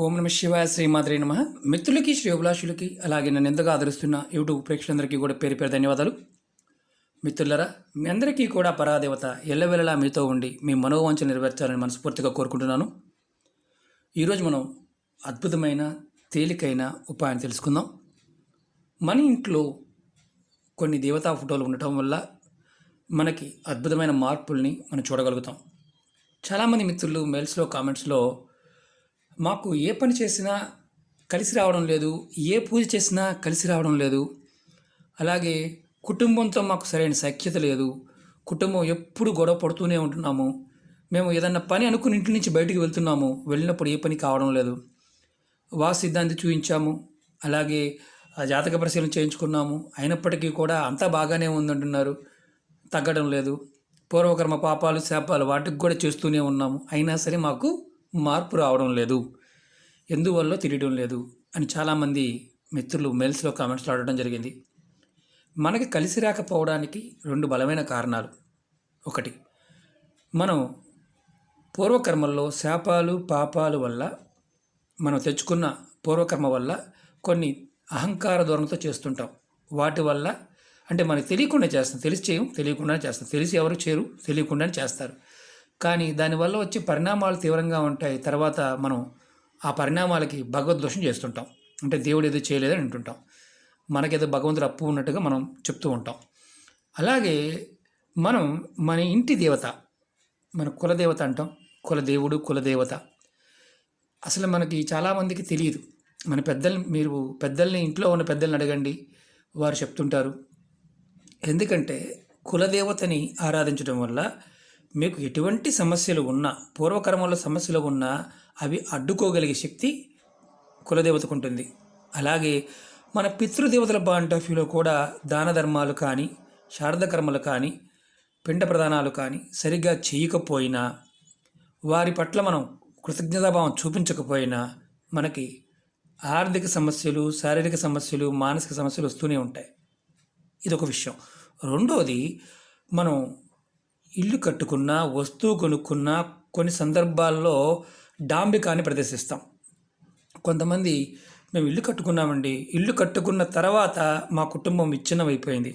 ఓం నమ శివాయ శ్రీమాత్రే నమ. మిత్రులకి, శ్రేయోభిలాషులకి, అలాగే నన్ను ఎంతగా ఆదరిస్తున్న యూట్యూబ్ ప్రేక్షకులందరికీ కూడా పేరు పేరు ధన్యవాదాలు. మిత్రులరా, మీ అందరికీ కూడా పరాదేవత ఎల్లవెల్లలా మీతో ఉండి మీ మనోవాంఛ నెరవేర్చాలని మనస్ఫూర్తిగా కోరుకుంటున్నాను. ఈరోజు మనం అద్భుతమైన తేలికైన ఉపాయాన్ని తెలుసుకుందాం. మన ఇంట్లో కొన్ని దేవతా ఫోటోలు ఉండటం వల్ల మనకి అద్భుతమైన మార్పుల్ని మనం చూడగలుగుతాం. చాలామంది మిత్రులు మెయిల్స్లో, కామెంట్స్లో మాకు ఏ పని చేసినా కలిసి రావడం లేదు, ఏ పూజ చేసినా కలిసి రావడం లేదు, అలాగే కుటుంబంతో మాకు సరైన సఖ్యత లేదు, కుటుంబం ఎప్పుడు గొడవ పడుతూనే ఉంటున్నాము, మేము ఏదన్నా పని అనుకుని ఇంటి నుంచి బయటికి వెళ్తున్నాము, వెళ్ళినప్పుడు ఏ పని కావడం లేదు, వాస్తు సిద్ధాంతి చూపించాము, అలాగే జాతక పరిశీలన చేయించుకున్నాము, అయినప్పటికీ కూడా అంతా బాగానే ఉందంటున్నారు, తగ్గడం లేదు, పూర్వకర్మ పాపాలు శాపాలు వాటికి కూడా చేస్తూనే ఉన్నాము, అయినా సరే మాకు మార్పు రావడం లేదు, ఎందువల్ల తెలియడం లేదు అని చాలామంది మిత్రులు మెయిల్స్లో కామెంట్స్లో అడగడం జరిగింది. మనకి కలిసి రాకపోవడానికి రెండు బలమైన కారణాలు. ఒకటి, మనం పూర్వకర్మల్లో శాపాలు పాపాలు వల్ల మనం తెచ్చుకున్న పూర్వకర్మ వల్ల కొన్ని అహంకార ధోరణితో చేస్తుంటాం. వాటి వల్ల అంటే మనకి తెలియకుండా చేస్తాం, తెలిసి చేయం, తెలియకుండానే చేస్తాం, తెలిసి ఎవరు చేయరు, తెలియకుండానే చేస్తారు. కానీ దానివల్ల వచ్చే పరిణామాలు తీవ్రంగా ఉంటాయి. తర్వాత మనం ఆ పరిణామాలకి భగవద్దోషం చేస్తుంటాం, అంటే దేవుడు ఏదో చేయలేదని అంటుంటాం, మనకేదో భగవంతుడు అప్పు ఉన్నట్టుగా మనం చెప్తూ ఉంటాం. అలాగే మనం మన ఇంటి దేవత, మన కులదేవత అంటాం, కులదేవుడు కులదేవత అసలు మనకి చాలామందికి తెలియదు. మన పెద్దల్ని ఇంట్లో ఉన్న పెద్దల్ని అడగండి, వారు చెప్తుంటారు. ఎందుకంటే కులదేవతని ఆరాధించడం వల్ల మీకు ఎటువంటి సమస్యలు ఉన్నా, పూర్వకర్మలో సమస్యలు ఉన్నా అవి అడ్డుకోగలిగే శక్తి కులదేవతకు ఉంటుంది. అలాగే మన పితృదేవతల పాయింట్ ఆఫ్ వ్యూలో కూడా దాన ధర్మాలు కానీ, శారద కర్మలు కానీ, పిండ ప్రదానాలు కానీ సరిగ్గా చేయకపోయినా, వారి పట్ల మనం కృతజ్ఞతాభావం చూపించకపోయినా మనకి ఆర్థిక సమస్యలు, శారీరక సమస్యలు, మానసిక సమస్యలు వస్తూనే ఉంటాయి. ఇదొక విషయం. రెండోది, మనం ఇల్లు కట్టుకున్నా, వస్తువు కొనుక్కున్నా కొన్ని సందర్భాల్లో డాంబికాన్ని ప్రదర్శిస్తాం. కొంతమంది మేము ఇల్లు కట్టుకున్నామండి, ఇల్లు కట్టుకున్న తర్వాత మా కుటుంబం విచ్ఛిన్నమైపోయింది,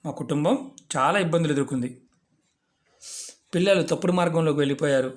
మా కుటుంబం చాలా ఇబ్బందులు ఎదుర్కొంది, పిల్లలు తప్పుడు మార్గంలోకి వెళ్ళిపోయారు,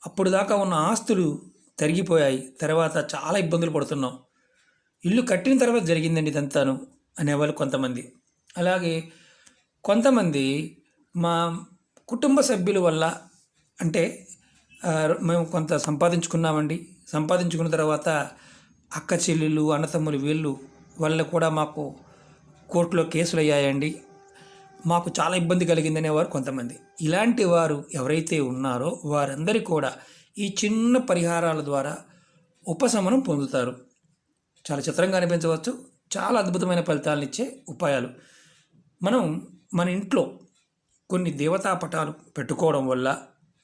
అప్పుడు దాకా ఉన్న ఆస్తులు తరిగిపోయాయి, తర్వాత చాలా ఇబ్బందులు పడుతున్నాం, ఇల్లు కట్టిన తర్వాత జరిగిందండి ఇదంతాను అనేవాళ్ళు కొంతమంది. అలాగే కొంతమంది మా కుటుంబ సభ్యుల వల్ల, అంటే మేము కొంత సంపాదించుకున్నామండి, సంపాదించుకున్న తర్వాత అక్క చెల్లెళ్ళు, అన్నతమ్ములు వీళ్ళు వల్ల కూడా మాకు కోర్టులో కేసులు అయ్యాయండి, మాకు చాలా ఇబ్బంది కలిగిందనేవారు కొంతమంది. ఇలాంటి వారు ఎవరైతే ఉన్నారో వారందరూ కూడా ఈ చిన్న పరిహారాల ద్వారా ఉపశమనం పొందుతారు. చాలా చిత్రంగా అనిపించవచ్చు, చాలా అద్భుతమైన ఫలితాలను ఇచ్చే ఉపాయాలు. మనం మన ఇంట్లో కొన్ని దేవతా పటాలు పెట్టుకోవడం వల్ల,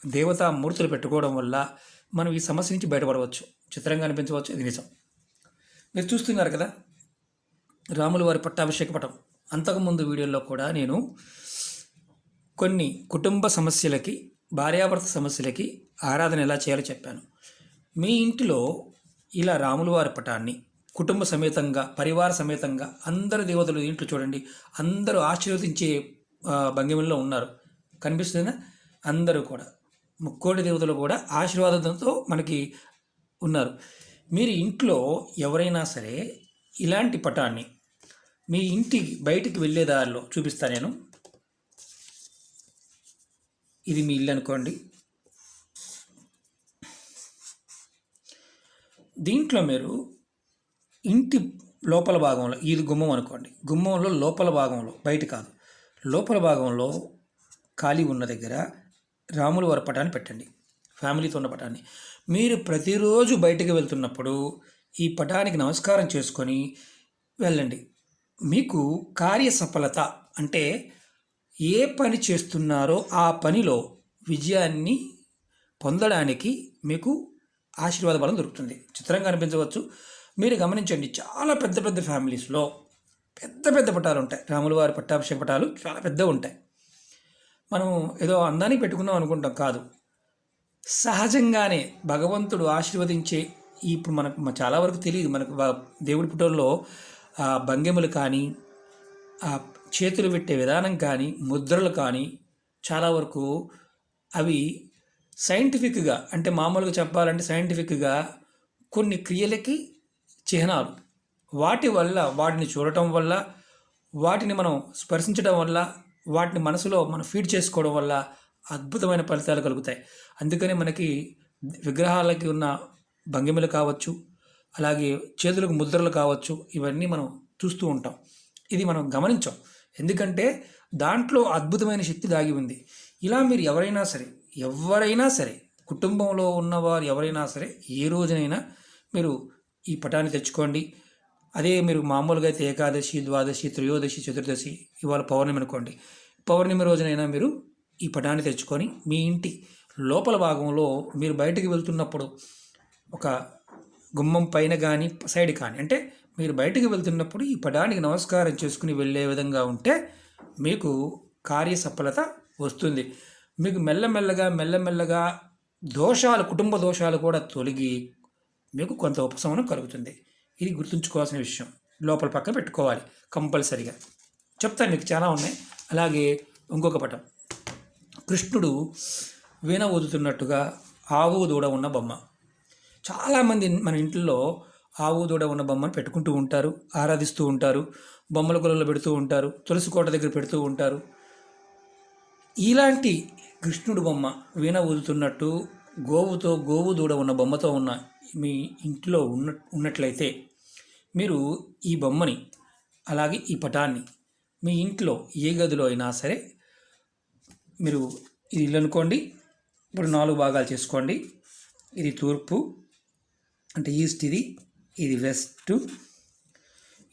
దేవతా మూర్తులు పెట్టుకోవడం వల్ల మనం ఈ సమస్య నుంచి బయటపడవచ్చు. చిత్రంగా అనిపించవచ్చు, ఇది నిజం. మీరు చూస్తున్నారు కదా రాముల వారి పట్టాభిషేక పటం. అంతకుముందు వీడియోలో కూడా నేను కొన్ని కుటుంబ సమస్యలకి, భార్యాభర్త సమస్యలకి ఆరాధన ఎలా చేయాలో చెప్పాను. మీ ఇంటిలో ఇలా రాముల వారి పటాన్ని కుటుంబ సమేతంగా, పరివార సమేతంగా అందరు దేవతలు ఇంట్లో చూడండి, అందరూ ఆశీర్వదించే భంగిమల్లో ఉన్నారు, కనిపిస్తుందా? అందరూ కూడా ముక్కోటి దేవతలు కూడా ఆశీర్వాదంతో మనకి ఉన్నారు. మీరు ఇంట్లో ఎవరైనా సరే ఇలాంటి పటాన్ని మీ ఇంటి బయటికి వెళ్ళే దారిలో చూపిస్తాను నేను. ఇది మీ ఇల్లు అనుకోండి, దీంట్లో మీరు ఇంటి లోపల భాగంలో, ఇది గుమ్మం అనుకోండి, గుమ్మంలో లోపల భాగంలో, బయట కాదు, లోపల భాగంలో ఖాళీ ఉన్న దగ్గర రాముల వారి పటాన్ని పెట్టండి, ఫ్యామిలీతో ఉన్న పటాన్ని. మీరు ప్రతిరోజు బయటకు వెళ్తున్నప్పుడు ఈ పటానికి నమస్కారం చేసుకొని వెళ్ళండి. మీకు కార్యసఫలత, అంటే ఏ పని చేస్తున్నారో ఆ పనిలో విజయాన్ని పొందడానికి మీకు ఆశీర్వాద బలం దొరుకుతుంది. చిత్రంగా అనిపించవచ్చు. మీరు గమనించండి, చాలా పెద్ద పెద్ద ఫ్యామిలీస్లో పెద్ద పెద్ద పటాలు ఉంటాయి, రాముల వారి పట్టాభిషేక పటాలు చాలా పెద్దగా ఉంటాయి. మనం ఏదో అందానికి పెట్టుకున్నాం అనుకుంటాం, కాదు, సహజంగానే భగవంతుడు ఆశీర్వదించే ఇప్పుడు మనకు చాలా వరకు తెలియదు. మనకు దేవుడి ఫోటోల్లో భంగిమలు కానీ, ఆ చేతులు పెట్టే విధానం కానీ, ముద్రలు కానీ చాలా వరకు అవి సైంటిఫిక్గా, అంటే మామూలుగా చెప్పాలంటే సైంటిఫిక్గా కొన్ని క్రియలకి చిహ్నాలు. వాటి వల్ల, వాటిని చూడటం వల్ల, వాటిని మనం స్పర్శించడం వల్ల, వాటిని మనసులో మనం ఫీడ్ చేసుకోవడం వల్ల అద్భుతమైన ఫలితాలు కలుగుతాయి. అందుకని మనకి విగ్రహాలకి ఉన్న భంగిమలు కావచ్చు, అలాగే చేతులకు ముద్రలు కావచ్చు, ఇవన్నీ మనం చూస్తూ ఉంటాం. ఇది మనం గమనించాం. ఎందుకంటే దాంట్లో అద్భుతమైన శక్తి దాగి ఉంది. ఇలా మీరు ఎవరైనా సరే కుటుంబంలో ఉన్నవారు ఎవరైనా సరే ఏ రోజునైనా మీరు ఈ పటాన్ని తెచ్చుకోండి. అదే మీరు మామూలుగా అయితే ఏకాదశి, ద్వాదశి, త్రయోదశి, చతుర్దశి, ఇవాళ పౌర్ణమి అనుకోండి, పౌర్ణమి రోజునైనా మీరు ఈ పటాన్ని తెచ్చుకొని మీ ఇంటి లోపల భాగంలో మీరు బయటికి వెళ్తున్నప్పుడు ఒక గుమ్మం పైన కానీ సైడ్ కానీ, అంటే మీరు బయటికి వెళ్తున్నప్పుడు ఈ పటానికి నమస్కారం చేసుకుని వెళ్ళే విధంగా ఉంటే మీకు కార్యసఫలత వస్తుంది. మీకు మెల్లమెల్లగా దోషాలు, కుటుంబ దోషాలు కూడా తొలగి మీకు కొంత ఉపశమనం కలుగుతుంది. ఇది గుర్తుంచుకోవాల్సిన విషయం. లోపల పక్క పెట్టుకోవాలి కంపల్సరిగా. చెప్తాను, మీకు చాలా ఉన్నాయి. అలాగే ఇంకొక పటం, కృష్ణుడు వీణ ఊదుతున్నట్టుగా ఆవు దూడ ఉన్న బొమ్మ. చాలామంది మన ఇంట్లో ఆవు దూడ ఉన్న బొమ్మను పెట్టుకుంటూ ఉంటారు, ఆరాధిస్తూ ఉంటారు, బొమ్మల కొలలో పెడుతూ ఉంటారు, తులసి కోట దగ్గర పెడుతూ ఉంటారు. ఇలాంటి కృష్ణుడు బొమ్మ వీణ ఊదుతున్నట్టు గోవు దూడ ఉన్న బొమ్మతో ఉన్న మీ ఇంట్లో ఉన్నట్లయితే మీరు ఈ బొమ్మని, అలాగే ఈ పటాన్ని మీ ఇంట్లో ఏ గదిలో అయినా సరే, మీరు ఇది ఇల్లు అనుకోండి, ఇప్పుడు 4 భాగాలు చేసుకోండి. ఇది తూర్పు అంటే ఈస్ట్, ఇది వెస్ట్,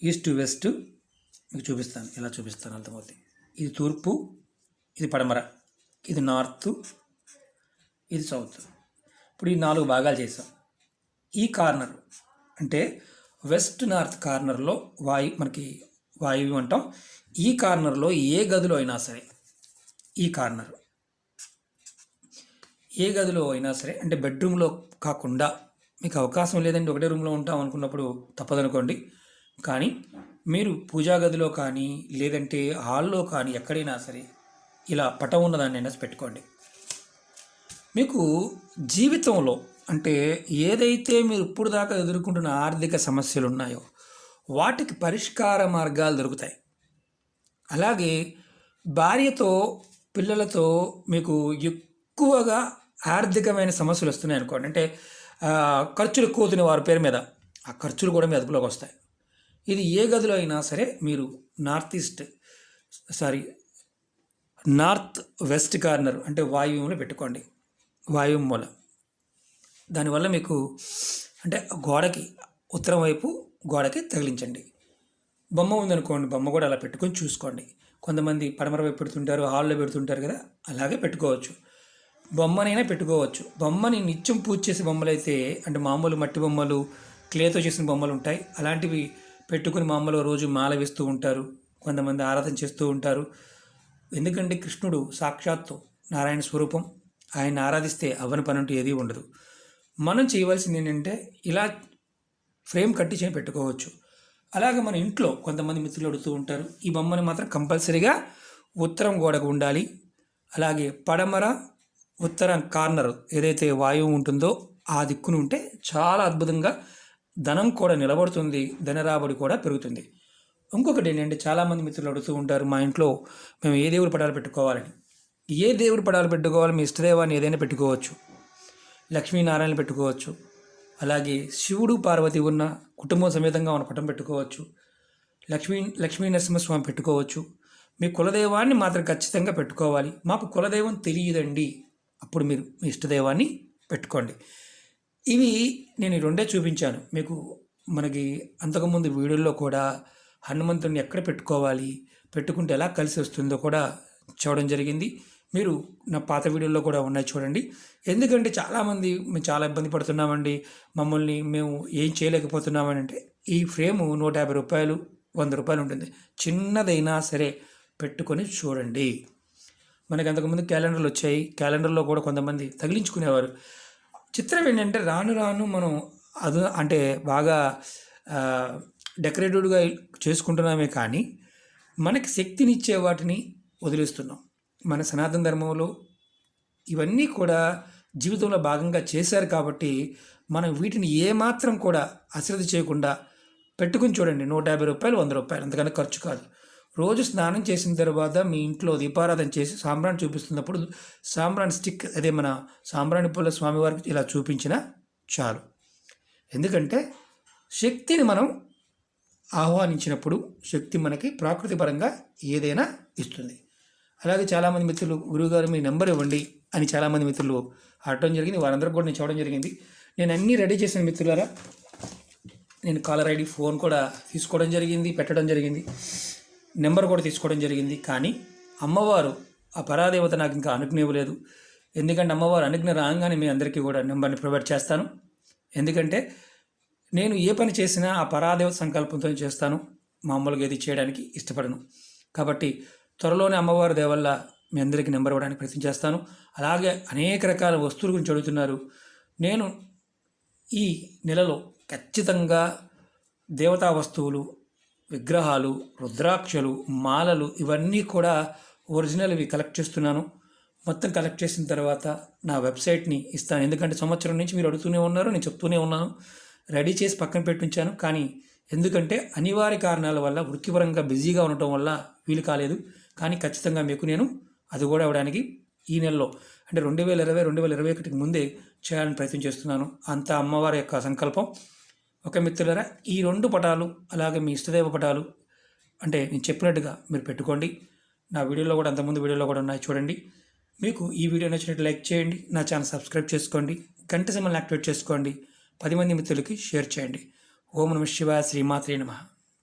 ఈస్ట్ వెస్ట్. మీకు చూపిస్తాను, ఎలా చూపిస్తాను అర్థమవుతుంది. ఇది తూర్పు, ఇది పడమర, ఇది నార్త్, ఇది సౌత్. ఇప్పుడు ఈ 4 భాగాలు చేసాం. ఈ కార్నర్ అంటే వెస్ట్ నార్త్ కార్నర్లో మనకి వాయువు అంటాం. ఈ కార్నర్లో ఏ గదిలో అయినా సరే, ఈ కార్నర్ ఏ గదిలో అయినా సరే, అంటే బెడ్రూమ్లో కాకుండా, మీకు అవకాశం లేదండి ఒకటే రూమ్లో ఉంటాం అనుకున్నప్పుడు తప్పదనుకోండి, కానీ మీరు పూజా గదిలో కానీ లేదంటే హాల్లో కానీ ఎక్కడైనా సరే ఇలా పటం ఉన్నదాన్ని అయినా పెట్టుకోండి. మీకు జీవితంలో, అంటే ఏదైతే మీరు ఇప్పుడు దాకా ఎదుర్కొంటున్న ఆర్థిక సమస్యలు ఉన్నాయో వాటికి పరిష్కార మార్గాలు దొరుకుతాయి. అలాగే భార్యతో, పిల్లలతో మీకు ఎక్కువగా ఆర్థికమైన సమస్యలు వస్తున్నాయి అనుకోండి, అంటే ఖర్చులు ఎక్కువ అవుతున్నాయి వారి పేరు మీద, ఆ ఖర్చులు కూడా మీ అదుపులోకి వస్తాయి. ఇది ఏ గదిలో అయినా సరే మీరు నార్త్ వెస్ట్ కార్నర్ అంటే వాయువ్యంలో పెట్టుకోండి, వాయువు మూల. దానివల్ల మీకు, అంటే గోడకి ఉత్తరం వైపు గోడకి తగిలించండి. బొమ్మ ఉందనుకోండి, బొమ్మ కూడా అలా పెట్టుకొని చూసుకోండి. కొంతమంది పడమర వైపు పెడుతుంటారు, హాల్లో పెడుతుంటారు కదా, అలాగే పెట్టుకోవచ్చు. బొమ్మనైనా పెట్టుకోవచ్చు. బొమ్మని నిత్యం పూజ చేసే బొమ్మలు అయితే, అంటే మామూలు మట్టి బొమ్మలు, క్లేతో చేసిన బొమ్మలు ఉంటాయి, అలాంటివి పెట్టుకుని మామూలు రోజు మాల వేస్తూ ఉంటారు, కొంతమంది ఆరాధన చేస్తూ ఉంటారు. ఎందుకంటే కృష్ణుడు సాక్షాత్తు నారాయణ స్వరూపం, ఆయన ఆరాధిస్తే అవ్వని పని అంటూ ఏదీ ఉండదు. మనం చేయవలసింది ఏంటంటే ఇలా ఫ్రేమ్ కట్టి పెట్టుకోవచ్చు. అలాగే మన ఇంట్లో కొంతమంది మిత్రులు అడుగుతూ ఉంటారు, ఈ బొమ్మని మాత్రం కంపల్సరీగా ఉత్తరం గోడకు ఉండాలి. అలాగే పడమర ఉత్తరం కార్నర్ ఏదైతే వాయువు ఉంటుందో ఆ దిక్కును ఉంటే చాలా అద్భుతంగా ధనం కూడా నిలబడుతుంది, ధనరాబడి కూడా పెరుగుతుంది. ఇంకొకటి ఏంటంటే చాలామంది మిత్రులు అడుగుతూ ఉంటారు, మా ఇంట్లో మేము ఏ దేవుడి పటాలు పెట్టుకోవాలని. ఏ దేవుడి పటాలు పెట్టుకోవాలి, మీ ఇష్టదైవాన్ని ఏదైనా పెట్టుకోవచ్చు. లక్ష్మీనారాయణ పెట్టుకోవచ్చు, అలాగే శివుడు పార్వతి ఉన్న కుటుంబం సమేతంగా ఉన్న పటం పెట్టుకోవచ్చు, లక్ష్మీ నరసింహస్వామి పెట్టుకోవచ్చు. మీ కులదైవాన్ని మాత్రం ఖచ్చితంగా పెట్టుకోవాలి. మాకు కులదైవం తెలియదండి, అప్పుడు మీరు మీ ఇష్టదైవాన్ని పెట్టుకోండి. ఇవి నేను 2 చూపించాను మీకు. మనకి అంతకుముందు వీడియోల్లో కూడా హనుమంతుడిని ఎక్కడ పెట్టుకోవాలి, పెట్టుకుంటే ఎలా కలిసి వస్తుందో కూడా చూడడం జరిగింది. మీరు నా పాత వీడియోల్లో కూడా ఉన్నాయి, చూడండి. ఎందుకంటే చాలామంది మేము చాలా ఇబ్బంది పడుతున్నామండి, మమ్మల్ని మేము ఏం చేయలేకపోతున్నామని అంటే, ఈ ఫ్రేము 150 రూపాయలు, 100 రూపాయలు ఉంటుంది. చిన్నదైనా సరే పెట్టుకొని చూడండి. మనకి అంతకుముందు క్యాలెండర్లు వచ్చాయి, క్యాలెండర్లో కూడా కొంతమంది తగిలించుకునేవారు. చిత్రం ఏంటంటే రాను రాను మనం అది అంటే బాగా డెకరేటివ్గా చేసుకుంటున్నామే కానీ మనకి శక్తినిచ్చే వాటిని వదిలేస్తున్నాం. మన సనాతన ధర్మంలో ఇవన్నీ కూడా జీవితంలో భాగంగా చేశారు కాబట్టి మనం వీటిని ఏమాత్రం కూడా అశ్రద్ధ చేయకుండా పెట్టుకుని చూడండి. రూ. 150, రూ. 100 అంతకన్నా ఖర్చు కాదు. రోజు స్నానం చేసిన తర్వాత మీ ఇంట్లో దీపారాధన చేసి సాంబ్రాణి చూపిస్తున్నప్పుడు సాంబ్రాణి స్టిక్, అదే మన సాంబ్రాణి పుల్ల స్వామివారికి ఇలా చూపించినా చాలు. ఎందుకంటే శక్తిని మనం ఆహ్వానించినప్పుడు శక్తి మనకి ప్రాకృతిపరంగా ఏదైనా ఇస్తుంది. అలాగే చాలామంది మిత్రులు, గురువుగారు మీ నెంబర్ ఇవ్వండి అని చాలామంది మిత్రులు అడగడం జరిగింది. వారందరికీ కూడా నేను చూడడం జరిగింది. నేను అన్నీ రెడీ చేసిన మిత్రులారా, నేను కాలర్ ఐడి, ఫోన్ కూడా తీసుకోవడం జరిగింది, పెట్టడం జరిగింది, నెంబర్ కూడా తీసుకోవడం జరిగింది. కానీ అమ్మవారు ఆ పరాదేవత నాకు ఇంకా అనుజ్ఞ ఇవ్వలేదు. ఎందుకంటే అమ్మవారు అనుజ్ఞ రాగానే మీ అందరికీ కూడా నెంబర్ని ప్రొవైడ్ చేస్తాను. ఎందుకంటే నేను ఏ పని చేసినా ఆ పరాదేవత సంకల్పంతో చేస్తాను, మామూలుగా ఏది చేయడానికి ఇష్టపడను. కాబట్టి త్వరలోనే అమ్మవారి దేవల్ల మీ అందరికీ నెంబర్ ఇవ్వడానికి ప్రయత్నం చేస్తాను. అలాగే అనేక రకాల వస్తువుల గురించి అడుగుతున్నారు. నేను ఈ నెలలో ఖచ్చితంగా దేవతా వస్తువులు, విగ్రహాలు, రుద్రాక్షలు, మాలలు ఇవన్నీ కూడా ఒరిజినల్ ఇవి కలెక్ట్ చేస్తున్నాను. మొత్తం కలెక్ట్ చేసిన తర్వాత నా వెబ్సైట్ని ఇస్తాను. ఎందుకంటే సంవత్సరం నుంచి మీరు అడుగుతూనే ఉన్నారు, నేను చెప్తూనే ఉన్నాను. రెడీ చేసి పక్కన పెట్టించాను. కానీ ఎందుకంటే అనివార్య కారణాల వల్ల వృత్తిపరంగా బిజీగా ఉండటం వల్ల వీలు కాలేదు. కానీ ఖచ్చితంగా మీకు నేను అది కూడా ఇవ్వడానికి ఈ నెలలో, అంటే 2020, 2021కి ముందే చేయాలని ప్రయత్నం చేస్తున్నాను. అంత అమ్మవారి యొక్క సంకల్పం. ఒక మిత్రులారా, ఈ 2 పటాలు అలాగే మీ ఇష్టదైవ పటాలు అంటే నేను చెప్పినట్టుగా మీరు పెట్టుకోండి. నా వీడియోలో కూడా, అంతకుముందు వీడియోలో కూడా ఉన్నాయి, చూడండి. మీకు ఈ వీడియో నచ్చినట్టు లైక్ చేయండి, నా ఛానల్ సబ్స్క్రైబ్ చేసుకోండి, గంట సింబల్ని యాక్టివేట్ చేసుకోండి, 10 మంది మిత్రులకి షేర్ చేయండి. ఓం నమః శివాయ, శ్రీమాత్రే నమః.